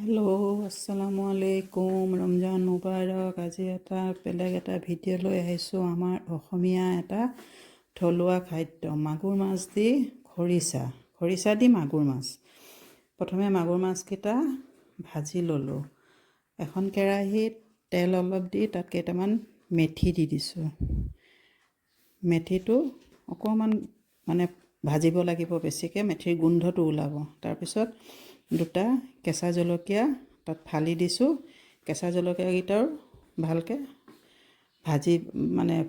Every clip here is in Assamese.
হেল্ল' আসসালামু আলাইকুম ৰমজান মুবাৰক। আজি বেলেগ এটা ভিডিঅ' লৈ আহিছোঁ। আমাৰ অসমীয়া এটা থলুৱা খাদ্য মাগুৰ মাছ দি খৰিচা দি মাগুৰ মাছ। প্ৰথমে মাগুৰ মাছকেইটা ভাজি ল'লোঁ। এখন কেৰাহীত তেল অলপ দি তাত কেইটামান মেথি দি দিছোঁ। মেথিটো অকণমান ভাজিব লাগিব বেছিকৈ, মেথিৰ গোন্ধটো ওলাব। তাৰপিছত দুটা কেঁচা জলকীয়া তাত ফালি দিছোঁ। কেঁচা জলকীয়াকেইটাও ভালকৈ ভাজি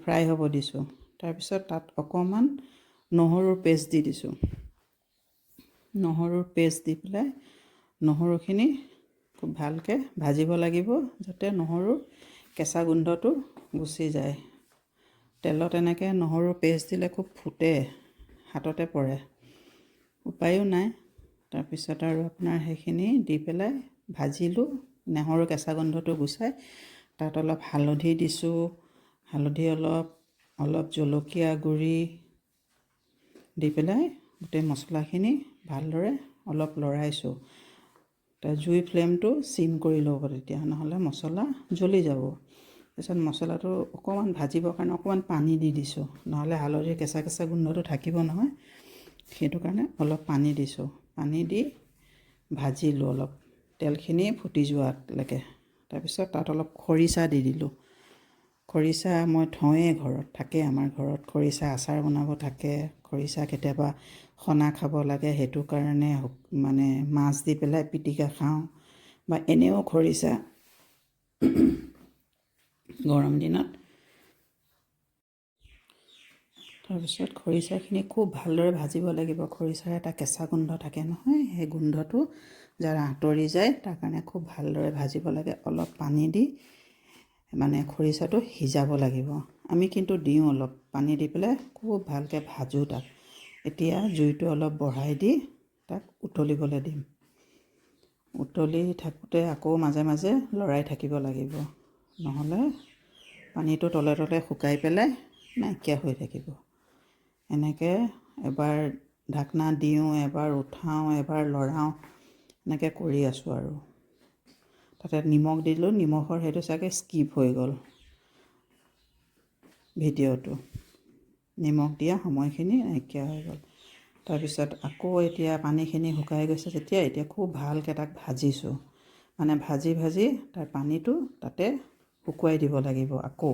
ফ্ৰাই হ'ব দিছোঁ। তাৰপিছত তাত অকণমান নহৰুৰ পেষ্ট দি দিছোঁ। নহৰুৰ পেষ্ট দি পেলাই নহৰুখিনি খুব ভালকৈ ভাজিব লাগিব, যাতে নহৰুৰ কেঁচা গোন্ধটো গুচি যায়। তেলত এনেকৈ নহৰুৰ পেষ্ট দিলে খুব ফুটে, হাততে পৰে, উপায়ো নাই। তাৰপিছত আৰু আপোনাৰ সেইখিনি দি পেলাই ভাজিলোঁ। নহৰুৰ কেঁচা গোন্ধটো গুচাই তাত অলপ হালধি দিছোঁ। হালধি অলপ জলকীয়া গুড়ি দি পেলাই গোটেই মছলাখিনি ভালদৰে অলপ লৰাইছোঁ। তাৰ জুই ফ্লেমটো চিম কৰি ল'ব, তেতিয়া নহ'লে মছলা জ্বলি যাব। তাৰপিছত মছলাটো অকণমান ভাজিবৰ কাৰণে অকণমান পানী দি দিছোঁ, নহ'লে হালধিৰ কেঁচা গোন্ধটো থাকিব নহয়, সেইটো কাৰণে অলপ পানী দিছোঁ। পানী দি ভাজিলোঁ অলপ, তেলখিনি ফুটি যোৱালৈকে। তাৰপিছত তাত অলপ খৰিচা দি দিলোঁ। খৰিচা মই থওঁৱেই, ঘৰত থাকে, আমাৰ ঘৰত খৰিচা আচাৰ বনাব থাকে। খৰিচা কেতিয়াবা সনা খাব লাগে, সেইটো কাৰণে মাছ দি পেলাই পিটিকা খাওঁ, বা এনেও খৰিচা গৰম দিনত। তাৰপিছত খৰিচাখিনি খুব ভালদৰে ভাজিব লাগিব। খৰিচাৰ এটা কেঁচা গোন্ধ থাকে নহয়, সেই গোন্ধটো যাৰ আঁতৰি যায়, তাৰ কাৰণে খুব ভালদৰে ভাজিব লাগে। অলপ পানী দি খৰিচাটো সিজাব লাগিব। আমি কিন্তু দিওঁ অলপ পানী দি পেলাই খুব ভালকৈ ভাজোঁ তাক। এতিয়া জুইটো অলপ বঢ়াই দি তাক উতলিবলৈ দিম। উতলি থাকোঁতে আকৌ মাজে মাজে লৰাই থাকিব লাগিব, নহ'লে পানীটো তলে তলে শুকাই পেলাই নাইকিয়া হৈ থাকিব। এনেকৈ এবাৰ ঢাকনা দিওঁ, এবাৰ উঠাওঁ, এবাৰ লৰাওঁ, এনেকৈ কৰি আছোঁ। আৰু তাতে নিমখ দিলোঁ। নিমখৰ সেইটো চাগে স্কিপ হৈ গ'ল ভিডিঅ'টো, নিমখ দিয়া সময়খিনি নাইকিয়া হৈ গ'ল। তাৰপিছত আকৌ এতিয়া পানীখিনি শুকাই গৈছে যেতিয়া, এতিয়া খুব ভালকৈ তাক ভাজিছোঁ। ভাজি তাৰ পানীটো তাতে শুকুৱাই দিব লাগিব। আকৌ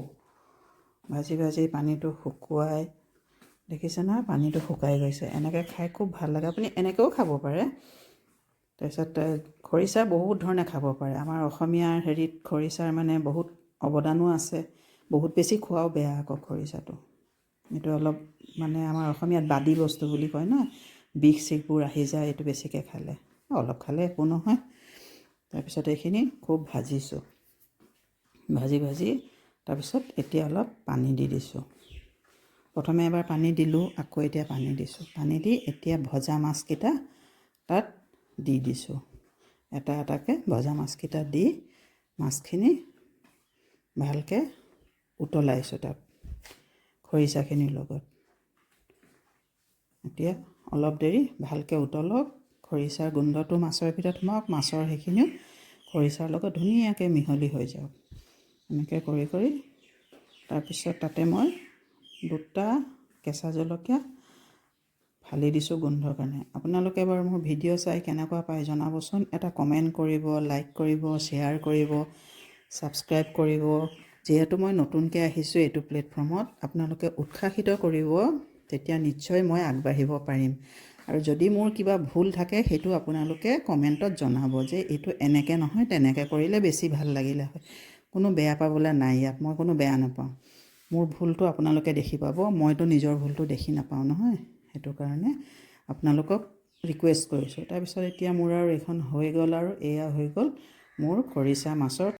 ভাজি পানীটো শুকুৱাই, দেখিছে নহয়, পানীটো শুকাই গৈছে। এনেকৈ খাই খুব ভাল লাগে। আপুনি এনেকৈও খাব পাৰে। তাৰপিছত খৰিচা বহুত ধৰণে খাব পাৰে। আমাৰ অসমীয়াৰ খৰিচাৰ বহুত অৱদানো আছে। বহুত বেছি খোৱাও বেয়া আকৌ খৰিচাটো। এইটো অলপ আমাৰ অসমীয়াত বাদী বস্তু বুলি কয় ন, বিষ চিষবোৰ আহি যায় এইটো বেছিকৈ খালে। অলপ খালে একো নহয়। তাৰপিছত এইখিনি খুব ভাজিছোঁ। ভাজি তাৰপিছত এতিয়া অলপ পানী দি দিছোঁ। প্ৰথমে এবাৰ পানী দিলোঁ, আকৌ এতিয়া পানী দিছোঁ। পানী দি এতিয়া ভজা মাছকেইটা তাত দি দিছোঁ। এটা এটাকৈ ভজা মাছকেইটা দি মাছখিনি ভালকৈ উতলাইছোঁ তাত খৰিচাখিনিৰ লগত। এতিয়া অলপ দেৰি ভালকৈ উতলক, খৰিচাৰ গোন্ধটো মাছৰ ভিতৰত সোমাওক, মাছৰ সেইখিনিও খৰিচাৰ লগত ধুনীয়াকৈ মিহলি হৈ যাওক। এনেকৈ কৰি তাৰপিছত তাতে মই দুটা কেঁচা জলকীয়া ফালি দিছোঁ গোন্ধৰ কাৰণে। আপোনালোকে বাৰু মোৰ ভিডিঅ' চাই কেনেকুৱা পায় জনাবচোন। এটা কমেণ্ট কৰিব, লাইক কৰিব, শ্বেয়াৰ কৰিব, ছাবস্ক্ৰাইব কৰিব। যিহেতু মই নতুনকৈ আহিছোঁ এইটো প্লেটফৰ্মত, আপোনালোকে উৎসাহিত কৰিব, তেতিয়া নিশ্চয় মই আগবাঢ়িব পাৰিম। আৰু যদি মোৰ কিবা ভুল থাকে, সেইটো আপোনালোকে কমেণ্টত জনাব, যে এইটো এনেকৈ নহয়, তেনেকৈ কৰিলে বেছি ভাল লাগিলে হয়। কোনো বেয়া পাবলৈ নাই ইয়াত, মই কোনো বেয়া নাপাওঁ। মোৰ ভুলটো আপোনালোকে দেখি পাব, মইতো নিজৰ ভুলটো দেখি নাপাওঁ নহয়। সেইটো কাৰণে আপোনালোকক ৰিকুৱেষ্ট কৰিছোঁ। তাৰপিছত এতিয়া মোৰ আৰু এইখন হৈ গ'ল, আৰু এয়া হৈ গ'ল মোৰ খৰিচা মাছৰ